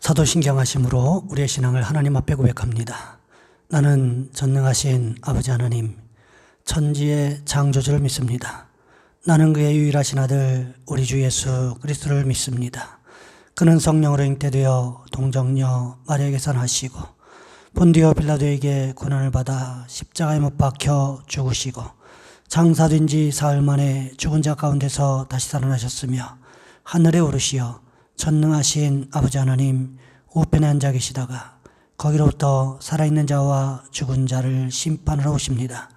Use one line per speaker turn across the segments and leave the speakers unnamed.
사도신경하심으로 우리의 신앙을 하나님 앞에 고백합니다. 나는 전능하신 아버지 하나님, 천지의 창조주를 믿습니다. 나는 그의 유일하신 아들 우리 주 예수 그리스도를 믿습니다. 그는 성령으로 잉태되어 동정녀 마리아에게서 나시고 본디오 빌라도에게 고난을 받아 십자가에 못 박혀 죽으시고 장사된 지 사흘 만에 죽은 자 가운데서 다시 살아나셨으며 하늘에 오르시어 전능하신 아버지 하나님 우편에 앉아 계시다가 거기로부터 살아있는 자와 죽은 자를 심판하러 오십니다.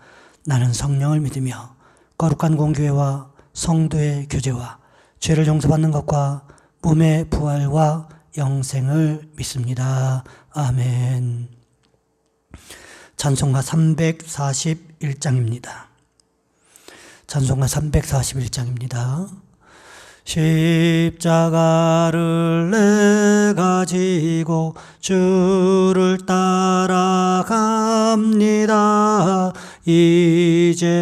나는 성령을 믿으며 거룩한 공교회와 성도의 교제와 죄를 용서받는 것과 몸의 부활과 영생을 믿습니다. 아멘. 찬송가 341장입니다. 찬송가 341장입니다. 십자가를 내가 지고 주를 따라갑니다. 이제부터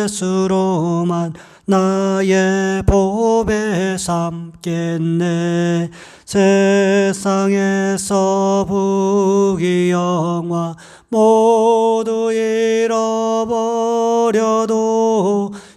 예수로만 나의 보배 삼겠네. 세상에서 부귀 영화 모두 잃어버려도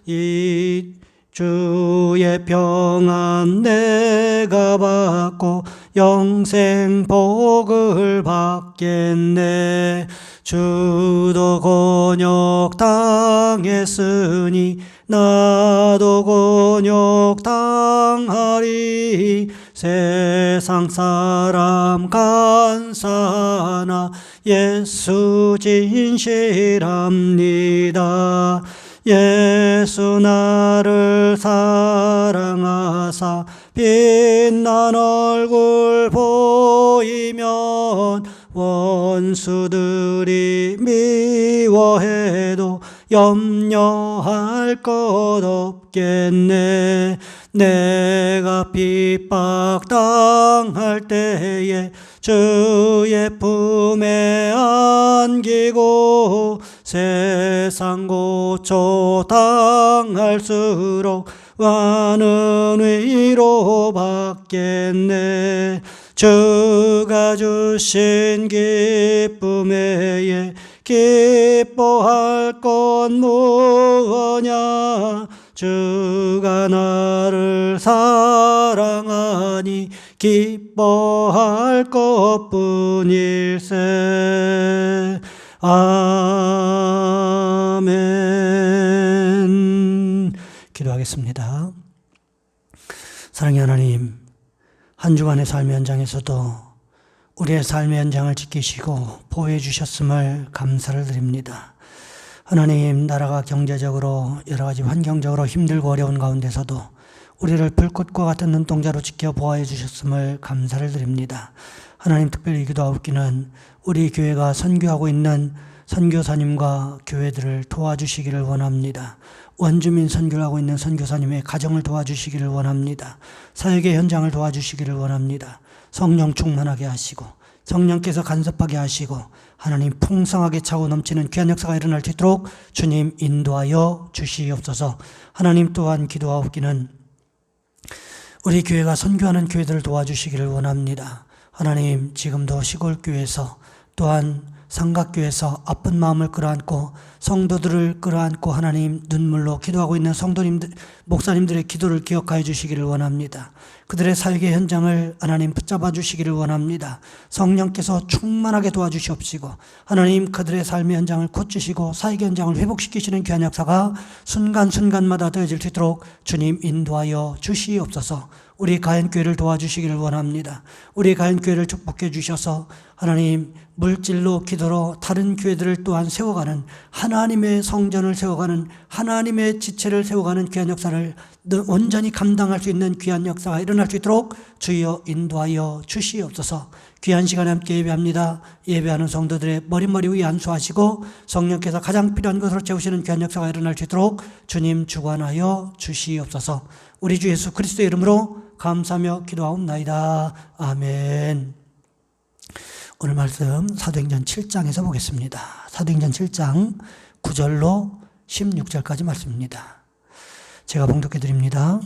이 주의 평안 내가 받고 영생 복을 받겠네. 주도 곤욕 당했으니 나도 곤욕 당하리. 세상 사람 간사하나 예수 진실합니다. 예수 나를 사랑하사 빛난 얼굴 보이면 원수들이 미워해도 염려할 것 없겠네. 내가 핍박당할 때에 주의 품에 안기고 세상 고초 당할수록 많은 위로 받겠네. 주가 주신 기쁨 외에 기뻐할 것 무엇냐. 주가 나를 사랑하니 기뻐할 것뿐일세. 아멘. 기도하겠습니다. 사랑의 하나님, 한 주간의 삶의 현장에서도 우리의 삶의 현장을 지키시고 보호해 주셨음을 감사를 드립니다. 하나님, 나라가 경제적으로 여러 가지 환경적으로 힘들고 어려운 가운데서도 우리를 불꽃과 같은 눈동자로 지켜 보호해 주셨음을 감사를 드립니다. 하나님, 특별히 기도하옵기는 우리 교회가 선교하고 있는 선교사님과 교회들을 도와주시기를 원합니다. 원주민 선교를 하고 있는 선교사님의 가정을 도와주시기를 원합니다. 사역의 현장을 도와주시기를 원합니다. 성령 충만하게 하시고 성령께서 간섭하게 하시고 하나님 풍성하게 차고 넘치는 귀한 역사가 일어날 수 있도록 주님 인도하여 주시옵소서. 하나님, 또한 기도하옵기는 우리 교회가 선교하는 교회들을 도와주시기를 원합니다. 하나님, 지금도 시골교회에서 또한 삼각교회에서 아픈 마음을 끌어안고 성도들을 끌어안고 하나님 눈물로 기도하고 있는 성도님들, 목사님들의 기도를 기억하여 주시기를 원합니다. 그들의 사역의 현장을 하나님 붙잡아 주시기를 원합니다. 성령께서 충만하게 도와주시옵시고 하나님 그들의 삶의 현장을 고치시고 사역의 현장을 회복시키시는 귀한 역사가 순간순간마다 되어질 수 있도록 주님 인도하여 주시옵소서. 우리 가연교회를 도와주시기를 원합니다. 우리 가연교회를 축복해 주셔서 하나님 물질로 기도로 다른 교회들을 또한 세워가는 하나님의 성전을 세워가는 하나님의 지체를 세워가는 귀한 역사를 온전히 감당할 수 있는 귀한 역사가 일어날 수 있도록 주여 인도하여 주시옵소서. 귀한 시간에 함께 예배합니다. 예배하는 성도들의 머릿머리 위에 안수하시고 성령께서 가장 필요한 것으로 채우시는 귀한 역사가 일어날 수 있도록 주님 주관하여 주시옵소서. 우리 주 예수 그리스도의 이름으로 감사하며 기도하옵나이다. 아멘. 오늘 말씀 사도행전 7장에서 보겠습니다. 사도행전 7장 9절로 16절까지 말씀입니다. 제가 봉독해 드립니다.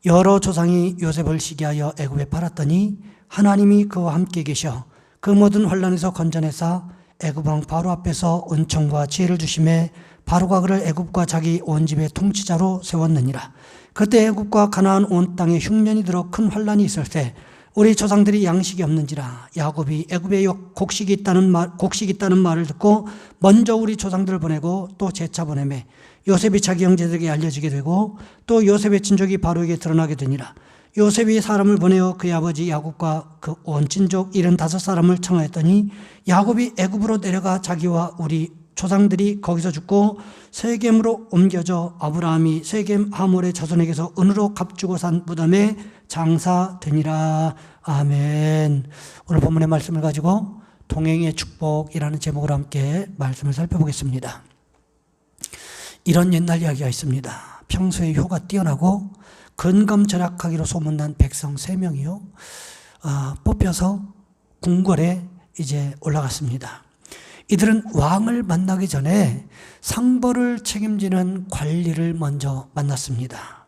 여러 조상이 요셉을 시기하여 애굽에 팔았더니 하나님이 그와 함께 계셔 그 모든 환난에서 건져내사 애굽 왕 바로 앞에서 은총과 지혜를 주심에 바로가 그를 애굽과 자기 온 집의 통치자로 세웠느니라. 그때 애굽과 가나안 온 땅에 흉년이 들어 큰 환난이 있을 때 우리 조상들이 양식이 없는지라 야곱이 애굽에 곡식이 있다는 말을 듣고 먼저 우리 조상들을 보내고 또 재차 보내매 요셉이 자기 형제들에게 알려지게 되고 또 요셉의 친족이 바로에게 드러나게 되니라. 요셉이 사람을 보내어 그의 아버지 야곱과 그 온 친족 75사람을 청하였더니 야곱이 애굽으로 내려가 자기와 우리 조상들이 거기서 죽고 세겜으로 옮겨져 아브라함이 세겜 하몰의 자손에게서 은으로 값주고 산 무덤에 장사되니라. 아멘. 오늘 본문의 말씀을 가지고 동행의 축복이라는 제목으로 함께 말씀을 살펴보겠습니다. 이런 옛날 이야기가 있습니다. 평소에 효가 뛰어나고 근검절약하기로 소문난 백성 3명이요. 뽑혀서 궁궐에 이제 올라갔습니다. 이들은 왕을 만나기 전에 상벌을 책임지는 관리를 먼저 만났습니다.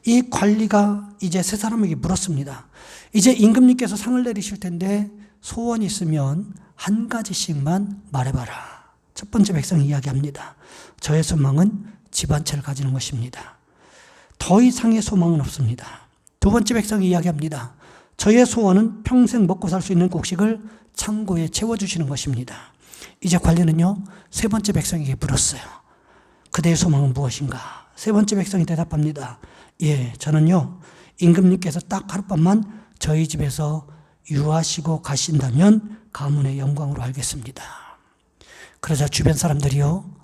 이 관리가 이제 세 사람에게 물었습니다. 이제 임금님께서 상을 내리실 텐데 소원이 있으면 한 가지씩만 말해봐라. 첫 번째 백성이 이야기합니다. 저의 소망은 집 한 채를 가지는 것입니다. 더 이상의 소망은 없습니다. 두 번째 백성이 이야기합니다. 저의 소원은 평생 먹고 살 수 있는 곡식을 창고에 채워주시는 것입니다. 이제 관리는요, 세 번째 백성에게 물었어요. 그대의 소망은 무엇인가? 세 번째 백성이 대답합니다. 예, 저는요, 임금님께서 딱 하룻밤만 저희 집에서 유하시고 가신다면 가문의 영광으로 알겠습니다. 그러자 주변 사람들이요,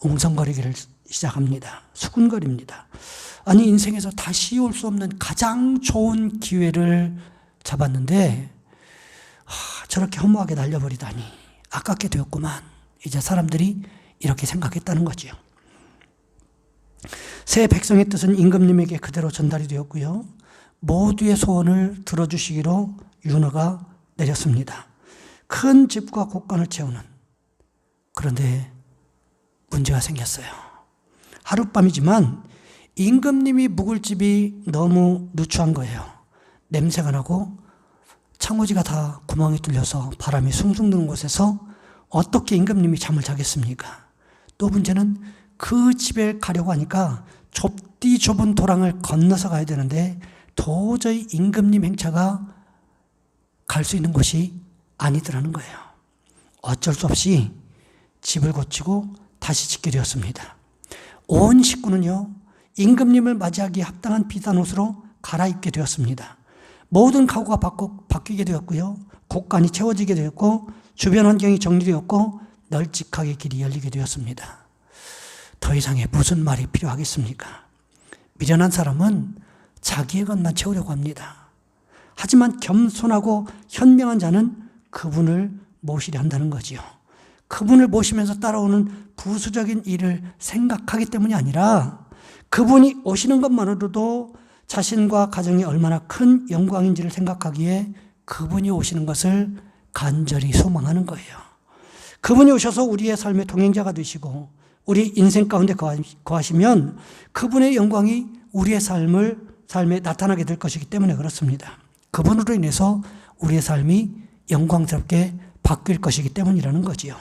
웅성거리기를 시작합니다. 수군거립니다. 아니, 인생에서 다시 올 수 없는 가장 좋은 기회를 잡았는데 저렇게 허무하게 날려버리다니 아깝게 되었구만. 이제 사람들이 이렇게 생각했다는 거죠. 새 백성의 뜻은 임금님에게 그대로 전달이 되었고요. 모두의 소원을 들어주시기로 윤허가 내렸습니다. 큰 집과 곳간을 채우는. 그런데 문제가 생겼어요. 하룻밤이지만 임금님이 묵을 집이 너무 누추한 거예요. 냄새가 나고 창호지가 다 구멍이 뚫려서 바람이 숭숭 드는 곳에서 어떻게 임금님이 잠을 자겠습니까? 또 문제는 그 집에 가려고 하니까 좁디 좁은 도랑을 건너서 가야 되는데 도저히 임금님 행차가 갈 수 있는 곳이 아니더라는 거예요. 어쩔 수 없이 집을 고치고 다시 짓게 되었습니다. 온 식구는요, 임금님을 맞이하기에 합당한 비싼 옷으로 갈아입게 되었습니다. 모든 가구가 바뀌게 되었고요. 곳간이 채워지게 되었고 주변 환경이 정리되었고 널찍하게 길이 열리게 되었습니다. 더 이상의 무슨 말이 필요하겠습니까? 미련한 사람은 자기의 것만 채우려고 합니다. 하지만 겸손하고 현명한 자는 그분을 모시려 한다는 거지요. 그분을 모시면서 따라오는 부수적인 일을 생각하기 때문이 아니라 그분이 오시는 것만으로도 자신과 가정이 얼마나 큰 영광인지를 생각하기에 그분이 오시는 것을 간절히 소망하는 거예요. 그분이 오셔서 우리의 삶의 동행자가 되시고 우리 인생 가운데 거하시면 그분의 영광이 우리의 삶에 나타나게 될 것이기 때문에 그렇습니다. 그분으로 인해서 우리의 삶이 영광스럽게 바뀔 것이기 때문이라는 거지요.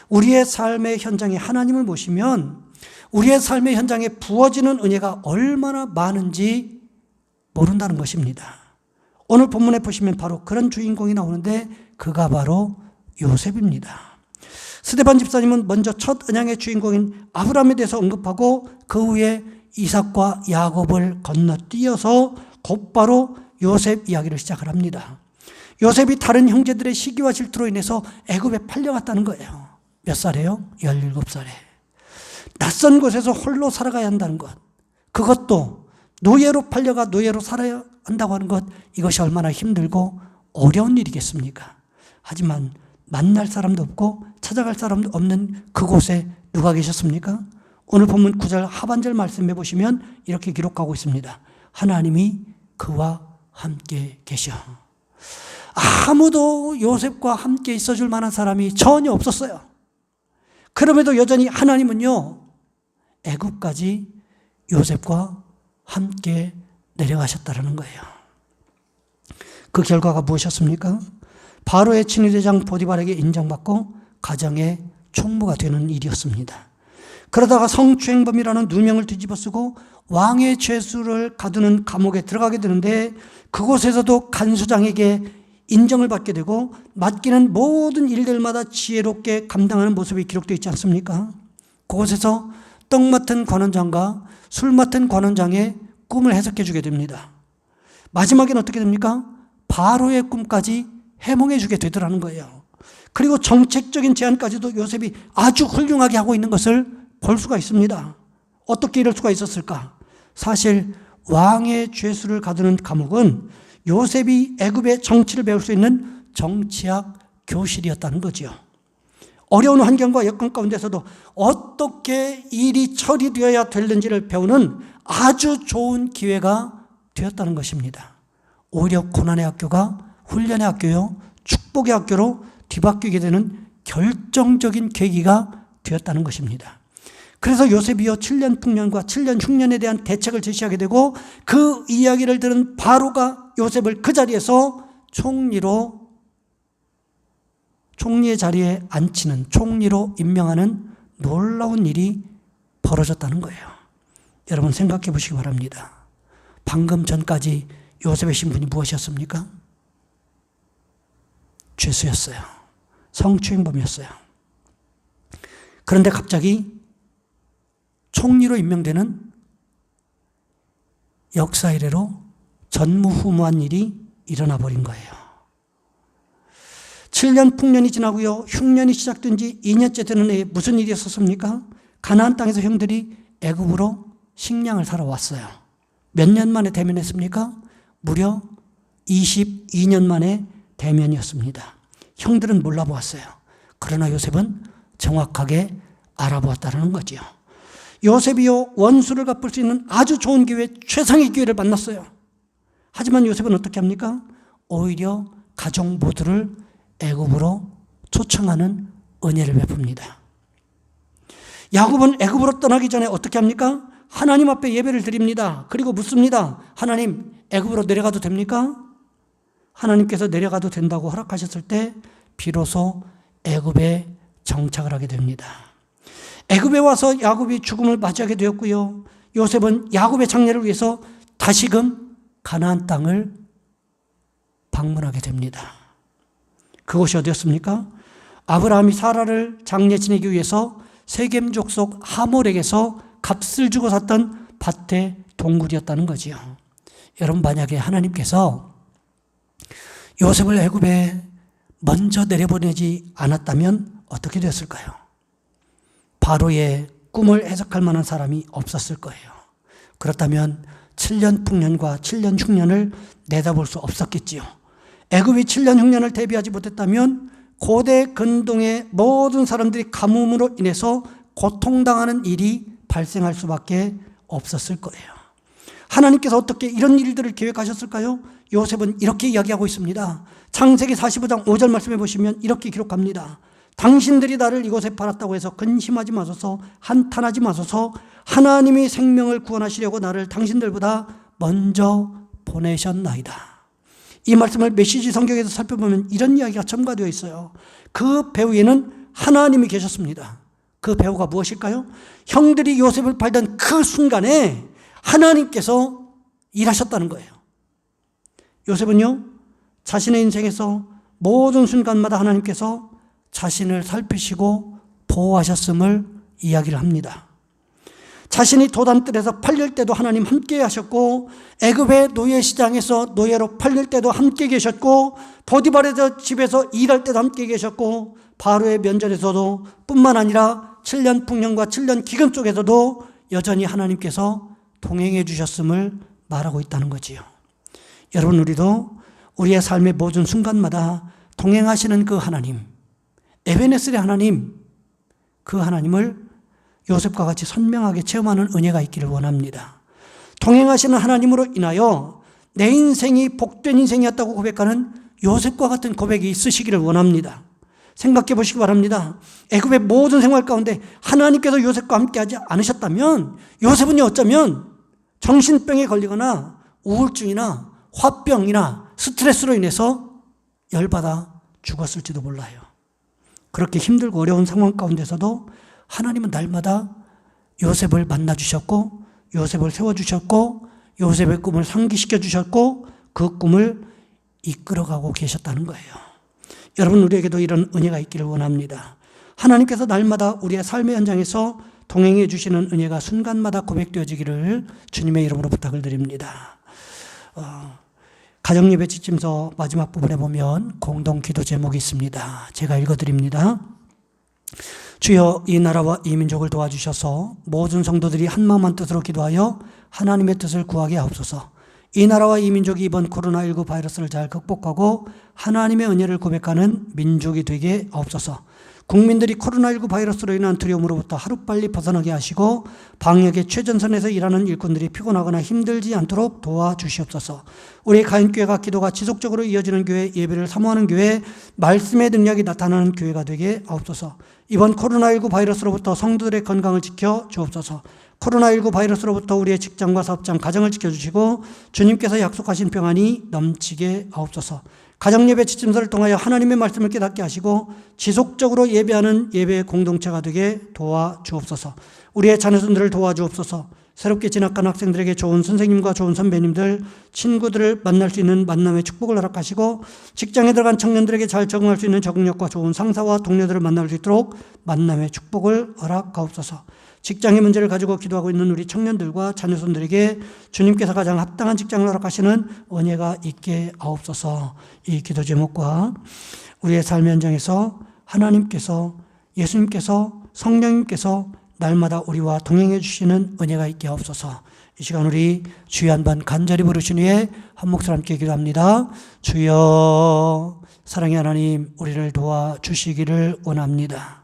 우리의 삶의 현장에 하나님을 모시면 우리의 삶의 현장에 부어지는 은혜가 얼마나 많은지 모른다는 것입니다. 오늘 본문에 보시면 바로 그런 주인공이 나오는데 그가 바로 요셉입니다. 스데반 집사님은 먼저 첫 언양의 주인공인 아브라함에 대해서 언급하고 그 후에 이삭과 야곱을 건너뛰어서 곧바로 요셉 이야기를 시작을 합니다. 요셉이 다른 형제들의 시기와 질투로 인해서 애굽에 팔려갔다는 거예요. 몇 살이에요? 17살에. 낯선 곳에서 홀로 살아가야 한다는 것. 그것도 노예로 팔려가 노예로 살아야 한다고 하는 것. 이것이 얼마나 힘들고 어려운 일이겠습니까? 하지만 만날 사람도 없고 찾아갈 사람도 없는 그곳에 누가 계셨습니까? 오늘 본문 9절 하반절 말씀해 보시면 이렇게 기록하고 있습니다. 하나님이 그와 함께 계셔. 아무도 요셉과 함께 있어줄 만한 사람이 전혀 없었어요. 그럼에도 여전히 하나님은요, 애굽까지 요셉과 함께 내려가셨다는 거예요. 그 결과가 무엇이었습니까? 바로의 친위대장 보디발에게 인정받고 가정의 총무가 되는 일이었습니다. 그러다가 성추행범이라는 누명을 뒤집어쓰고 왕의 죄수를 가두는 감옥에 들어가게 되는데 그곳에서도 간수장에게 인정을 받게 되고 맡기는 모든 일들마다 지혜롭게 감당하는 모습이 기록되어 있지 않습니까? 그곳에서 떡 맡은 관원장과 술 맡은 관원장의 꿈을 해석해 주게 됩니다. 마지막에는 어떻게 됩니까? 바로의 꿈까지 해몽해 주게 되더라는 거예요. 그리고 정책적인 제안까지도 요셉이 아주 훌륭하게 하고 있는 것을 볼 수가 있습니다. 어떻게 이럴 수가 있었을까? 사실 왕의 죄수를 가두는 감옥은 요셉이 애굽의 정치를 배울 수 있는 정치학 교실이었다는 거죠. 어려운 환경과 여건 가운데서도 어떻게 일이 처리되어야 되는지를 배우는 아주 좋은 기회가 되었다는 것입니다. 오히려 고난의 학교가 훈련의 학교요, 축복의 학교로 뒤바뀌게 되는 결정적인 계기가 되었다는 것입니다. 그래서 요셉이요 7년 풍년과 7년 흉년에 대한 대책을 제시하게 되고 그 이야기를 들은 바로가 요셉을 그 자리에서 총리의 자리에 앉히는, 총리로 임명하는 놀라운 일이 벌어졌다는 거예요. 여러분 생각해 보시기 바랍니다. 방금 전까지 요셉의 신분이 무엇이었습니까? 죄수였어요. 성추행범이었어요. 그런데 갑자기 총리로 임명되는 역사 이래로 전무후무한 일이 일어나 버린 거예요. 7년 풍년이 지나고요. 흉년이 시작된 지 2년째 되는 해에 무슨 일이 있었습니까? 가나안 땅에서 형들이 애굽으로 식량을 사러 왔어요. 몇 년 만에 대면했습니까? 무려 22년 만에 대면이었습니다. 형들은 몰라보았어요. 그러나 요셉은 정확하게 알아보았다는 거죠. 요셉이요 원수를 갚을 수 있는 아주 좋은 기회, 최상의 기회를 만났어요. 하지만 요셉은 어떻게 합니까? 오히려 가족 모두를 애굽으로 초청하는 은혜를 베풉니다. 야곱은 애굽으로 떠나기 전에 어떻게 합니까? 하나님 앞에 예배를 드립니다. 그리고 묻습니다. 하나님, 애굽으로 내려가도 됩니까? 하나님께서 내려가도 된다고 허락하셨을 때 비로소 애굽에 정착을 하게 됩니다. 애굽에 와서 야곱이 죽음을 맞이하게 되었고요. 요셉은 야곱의 장례를 위해서 다시금 가나안 땅을 방문하게 됩니다. 그곳이 어디였습니까? 아브라함이 사라를 장례 지내기 위해서 세겜 족속 하몰에게서 값을 주고 샀던 밭의 동굴이었다는 거지요. 여러분 만약에 하나님께서 요셉을 애굽에 먼저 내려보내지 않았다면 어떻게 됐을까요? 바로의 꿈을 해석할 만한 사람이 없었을 거예요. 그렇다면 7년 풍년과 7년 흉년을 내다볼 수 없었겠지요. 애굽이 7년 흉년을 대비하지 못했다면 고대 근동의 모든 사람들이 가뭄으로 인해서 고통당하는 일이 발생할 수밖에 없었을 거예요. 하나님께서 어떻게 이런 일들을 계획하셨을까요? 요셉은 이렇게 이야기하고 있습니다. 창세기 45장 5절 말씀해 보시면 이렇게 기록합니다. 당신들이 나를 이곳에 팔았다고 해서 근심하지 마소서, 한탄하지 마소서. 하나님이 생명을 구원하시려고 나를 당신들보다 먼저 보내셨나이다. 이 말씀을 메시지 성경에서 살펴보면 이런 이야기가 첨가되어 있어요. 그 배후에는 하나님이 계셨습니다. 그 배후가 무엇일까요? 형들이 요셉을 팔던 그 순간에 하나님께서 일하셨다는 거예요. 요셉은요, 자신의 인생에서 모든 순간마다 하나님께서 자신을 살피시고 보호하셨음을 이야기를 합니다. 자신이 도단뜰에서 팔릴 때도 하나님 함께 하셨고, 애굽의 노예시장에서 노예로 팔릴 때도 함께 계셨고, 보디발의 집에서 일할 때도 함께 계셨고, 바로의 면전에서도 뿐만 아니라 7년 풍년과 7년 기근 속에서도 여전히 하나님께서 동행해 주셨음을 말하고 있다는 거지요. 여러분, 우리도 우리의 삶의 모든 순간마다 동행하시는 그 하나님, 에베네셀의 하나님, 그 하나님을 요셉과 같이 선명하게 체험하는 은혜가 있기를 원합니다. 동행하시는 하나님으로 인하여 내 인생이 복된 인생이었다고 고백하는 요셉과 같은 고백이 있으시기를 원합니다. 생각해 보시기 바랍니다. 애굽의 모든 생활 가운데 하나님께서 요셉과 함께하지 않으셨다면 요셉은요 어쩌면 정신병에 걸리거나 우울증이나 화병이나 스트레스로 인해서 열받아 죽었을지도 몰라요. 그렇게 힘들고 어려운 상황 가운데서도 하나님은 날마다 요셉을 만나주셨고 요셉을 세워주셨고 요셉의 꿈을 상기시켜 주셨고 그 꿈을 이끌어가고 계셨다는 거예요. 여러분, 우리에게도 이런 은혜가 있기를 원합니다. 하나님께서 날마다 우리의 삶의 현장에서 동행해 주시는 은혜가 순간마다 고백되어지기를 주님의 이름으로 부탁을 드립니다. 가정예배 지침서 마지막 부분에 보면 공동 기도 제목이 있습니다. 제가 읽어드립니다. 주여, 이 나라와 이 민족을 도와주셔서 모든 성도들이 한마음 한뜻으로 기도하여 하나님의 뜻을 구하게 하옵소서. 이 나라와 이 민족이 이번 코로나19 바이러스를 잘 극복하고 하나님의 은혜를 고백하는 민족이 되게 하옵소서. 국민들이 코로나19 바이러스로 인한 두려움으로부터 하루빨리 벗어나게 하시고 방역의 최전선에서 일하는 일꾼들이 피곤하거나 힘들지 않도록 도와주시옵소서. 우리 가인교회가 기도가 지속적으로 이어지는 교회, 예배를 사모하는 교회, 말씀의 능력이 나타나는 교회가 되게 하옵소서. 이번 코로나19 바이러스로부터 성도들의 건강을 지켜 주옵소서. 코로나19 바이러스로부터 우리의 직장과 사업장, 가정을 지켜주시고 주님께서 약속하신 평안이 넘치게 하옵소서. 가정예배 지침서를 통하여 하나님의 말씀을 깨닫게 하시고 지속적으로 예배하는 예배의 공동체가 되게 도와주옵소서. 우리의 자녀손들을 도와주옵소서. 새롭게 진학한 학생들에게 좋은 선생님과 좋은 선배님들, 친구들을 만날 수 있는 만남의 축복을 허락하시고 직장에 들어간 청년들에게 잘 적응할 수 있는 적응력과 좋은 상사와 동료들을 만날 수 있도록 만남의 축복을 허락하옵소서. 직장의 문제를 가지고 기도하고 있는 우리 청년들과 자녀손들에게 주님께서 가장 합당한 직장을 허락하시는 은혜가 있게 하옵소서. 이 기도 제목과 우리의 삶의 현장에서 하나님께서, 예수님께서, 성령님께서 날마다 우리와 동행해 주시는 은혜가 있게 하옵소서. 이 시간 우리 주여 한번 간절히 부르신 후에 한 목소리 함께 기도합니다. 주여, 사랑의 하나님, 우리를 도와주시기를 원합니다.